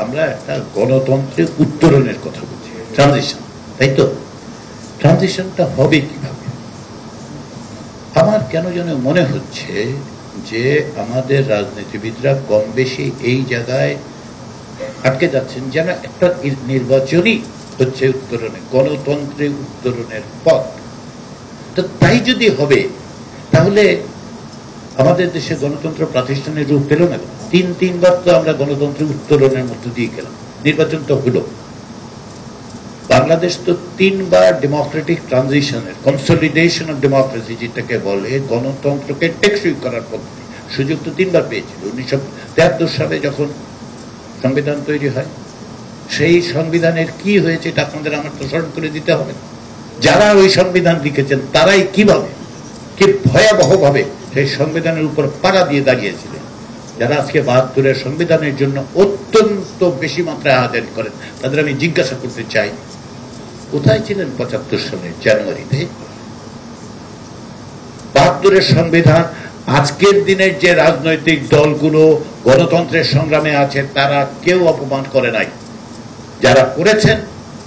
আমরা একটা গণতন্ত্রের উত্তরণের কথা বলছি, ট্রানজিশন, তাই তো? ট্রানজিশনটা হবে কিভাবে? আমার কেন যেন মনে হচ্ছে যে আমাদের রাজনীতিবিদরা কম বেশি এই জায়গায় আটকে যাচ্ছেন, যেন একটা নির্বাচনই হচ্ছে উত্তরণের, গণতন্ত্রের উত্তরণের পথ। তো তাই যদি হবে, তাহলে আমাদের দেশে গণতন্ত্র প্রাতিষ্ঠানিক রূপ পেল না। তিনবার তো আমরা গণতন্ত্রের উত্তরণের মধ্য দিয়ে গেলাম, নির্বাচন তো হলো। বাংলাদেশ তো 3 বার ডেমোক্রেটিক ট্রানজিশনের, কনসলিডেশন অফ ডেমোক্রেসি যেটাকে বলে, গণতন্ত্রকে টেকসই করার পদ্ধতি, সুযোগ তো 3 বার পেয়েছিল। 1973 সালে যখন সংবিধান তৈরি হয়, সেই সংবিধানের কি হয়েছে এটা আপনাদের আমার তো স্মরণ করে দিতে হবে। যারা ওই সংবিধান লিখেছেন তারাই কিভাবে, কি ভয়াবহ ভাবে সেই সংবিধানের উপর পাড়া দিয়ে দাঁড়িয়েছিলেন। যারা আজকে 72-এর সংবিধানের জন্য অত্যন্ত বেশি মাত্রায় আহাজারি করেন, তাদের আমি জিজ্ঞাসা করতে চাই, কোথায় ছিলেন 75 সালের জানুয়ারিতে? 72-এর সংবিধান আজকের দিনের যে রাজনৈতিক দলগুলো গণতন্ত্রের সংগ্রামে আছে তারা কেউ অপমান করে নাই। যারা করেছেন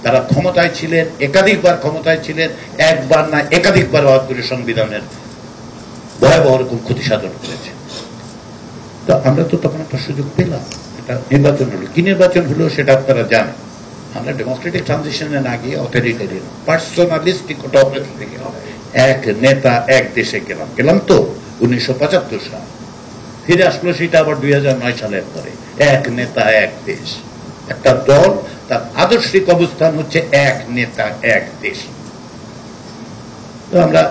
তারা ক্ষমতায় ছিলেন, একাধিকবার ক্ষমতায় ছিলেন, একবার না একাধিকবার 72-এর সংবিধানের ভয়াবহ রকম ক্ষতি সাধন করেছে। তো আমরা তো তখন একটা সুযোগ পেলাম, এটা নির্বাচন হলো। কি নির্বাচন হলো সেটা আপনারা জানেন। আমরা ডেমোক্রেটিক ট্রানজিশনে না গিয়ে অথরিটেরিয়ান, পার্সোনালিস্টিক থেকে এক নেতা এক দেশে গেলাম তো 1975 সাল। ফিরে আসলো সেটা আবার 2009 সালের পরে, এক নেতা এক দেশ। একটা দল, তার আদর্শিক অবস্থান হচ্ছে এক নেতা এক দেশ। তো আমরা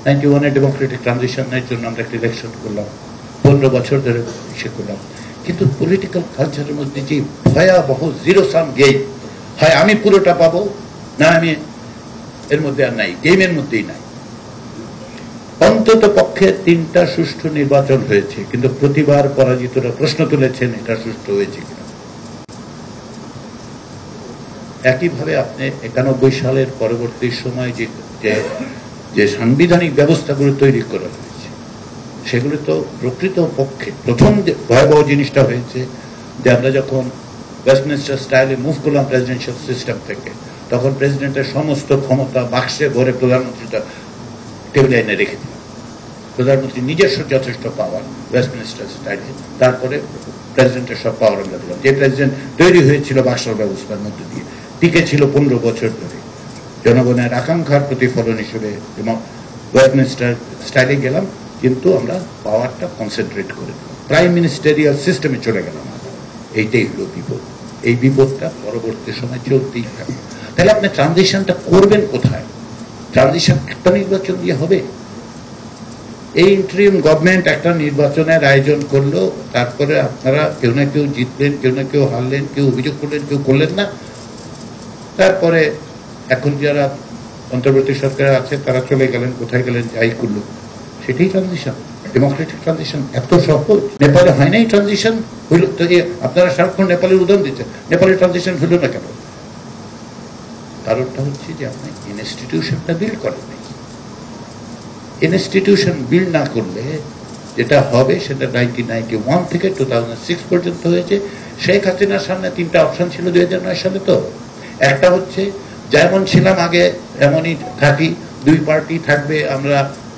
91-এর ডেমোক্রেটিক ট্রানজিশনের জন্য আমরা একটা ইলেকশন করলাম, 15 বছর ধরে ইসে করলাম। কিন্তু পলিটিক্যাল কালচারের মধ্যে যে ভয়াবহ জিরো সাম গেম, হয় আমি পুরোটা পাবো, না আমি এর মধ্যে আর নাই, গেমের মধ্যেই নাই। অন্তত পক্ষে 3টা সুষ্ঠু নির্বাচন হয়েছে, কিন্তু প্রতিবার পরাজিতরা প্রশ্ন তুলেছেন এটা সুষ্ঠু হয়েছে কিনা। একইভাবে আপনি 91 সালের পরবর্তী সময় যে সাংবিধানিক ব্যবস্থাগুলো তৈরি করা হয়েছে, সেগুলো তো প্রকৃত পক্ষে প্রথম যে ভয়াবহ জিনিসটা হয়েছে যে আমরা যখন ওয়েস্টমিনস্টার স্টাইলে মুভ করলাম প্রেসিডেন্সিয়াল সিস্টেম থেকে, তখন প্রেসিডেন্টের সমস্ত ক্ষমতা বাক্সে ভরে প্রধানমন্ত্রীটা টেবিলে এনে রেখে দিল। প্রধানমন্ত্রী নিজস্ব যথেষ্ট পাওয়ার ওয়েস্টমিনস্টার স্টাইলে, তারপরে প্রেসিডেন্টের সব পাওয়ার আমরা দিলাম। যে প্রেসিডেন্ট তৈরি হয়েছিল বাক্সর ব্যবস্থার মধ্যে দিয়ে, টিকে ছিল 15 বছর ধরে, জনগণের আকাঙ্ক্ষার প্রতিফলন হিসেবে ওয়েস্টমিনস্টার স্টাইলে গেলাম, কিন্তু আমরা পাওয়ারটা কনসেন্ট্রেট করে দিলাম, প্রাইম মিনিস্টেরিয়াল সিস্টেমে চলে গেলাম। এইটাই হলো বিপদ। এই বিপদটা পরবর্তী সময় চলতেই থাকবে। তাহলে আপনি ট্রানজিশনটা করবেন কোথায়? ট্রানজিশন একটা নির্বাচন দিয়ে হবে? এই ইন্টারিম গভর্নমেন্ট একটা নির্বাচনের আয়োজন করলো, তারপরে আপনারা কেউ না কেউ জিতলেন, কেউ না কেউ হারলেন, কেউ অভিযোগ করলেন, কেউ করলেন না। তারপরে এখন যারা অন্তর্বর্তী সরকার আছে তারা চলে গেলেন, কোথায় গেলেন, যাই করলো, সেটাই ট্রানজিশন। ডেমোক্রেটিক ট্রানজিশন এত সহজ? নেপালে হয় নাই ট্রানজিশন? হইল তো? আপনারা সারাক্ষণ নেপালের উদাহরণ দিচ্ছেন, নেপালের ট্রানজিশন হইল না কেন? কারণটা হচ্ছে যে আপনি ইনস্টিটিউশনটা বিল্ড করেন নাই। ইনস্টিটিউশন বিল্ড না করলে যেটা হবে সেটা 1991 থেকে 2006 পর্যন্ত হয়েছে। শেখ হাসিনার সামনে 3টা অপশন ছিল 2009 সালে। তো একটা হচ্ছে যেমন ছিলাম আগে এমনই থাকি, 2 পার্টি থাকবে, আমরা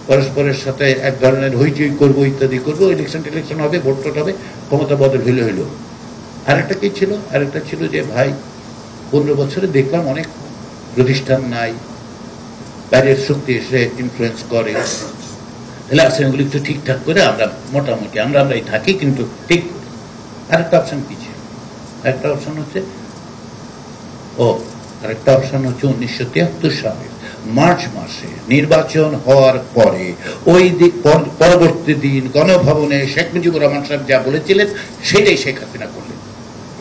পরস্পরের সাথে এক ধরনের হইচই করবো, ইত্যাদি করবো, ইলেকশন হবে, ভোট টোট হবে, ক্ষমতা বদল হইল। আরেকটা কি ছিল? আরেকটা ছিল যে ভাই 15 বছরে দেখলাম অনেক প্রতিষ্ঠান নাই, বাইরের শক্তি এসে ইনফ্লুয়েন্স করে, তাহলে আসলে এগুলি একটু ঠিকঠাক করে আমরা মোটামুটি আমরাই থাকি, কিন্তু ঠিক করি। আরেকটা অপশন কি ছিল? আরেকটা অপশন হচ্ছে 1973 সালে মার্চ মাসে নির্বাচন হওয়ার পরে ওই পরবর্তী দিন গণভবনে শেখ মুজিবুর রহমান সাহেব যা বলেছিলেন সেটাই শেখ হাসিনা করলেন।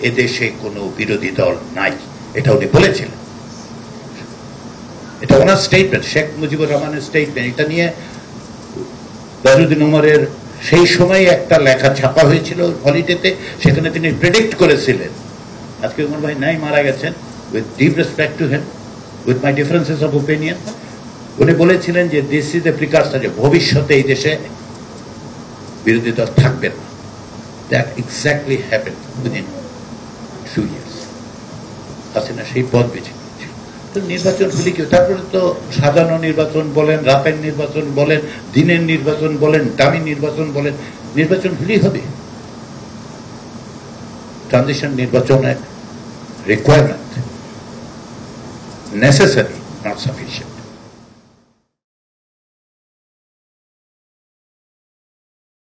এদেশে কোনো বিরোধী দল নাই, এটা উনি বলেছিলেন। এটা ওনার স্টেটমেন্ট, শেখ মুজিবুর রহমানের স্টেটমেন্ট। এটা নিয়ে বদরুদ্দিন উমরের সেই সময় একটা লেখা ছাপা হয়েছিল হলিডেতে, সেখানে তিনি প্রেডিক্ট করেছিলেন, আজকে উমর ভাই নাই, মারা গেছেন, with deep respect to him, with my differences of opinion, উনি বলেছিলেন যে দিস ইজ এ প্রিকারসর, যে ভবিষ্যতে এই দেশে বিরোধী দল থাকবে না। That exactly happened within few years. Hasina সেই পথ বেছে নিয়েছিল। তো নির্বাচন হলে কি, তারপরে তো সাজানো নির্বাচন বলেন, রাতের নির্বাচন বলেন, দিনের নির্বাচন বলেন, দামি নির্বাচন বলেন, নির্বাচন হলেই হবে। ট্রানজিশন নির্বাচন এক রিকোয়ারমেন্ট, নেসেসারি, নট সাফিসিয়েন্ট।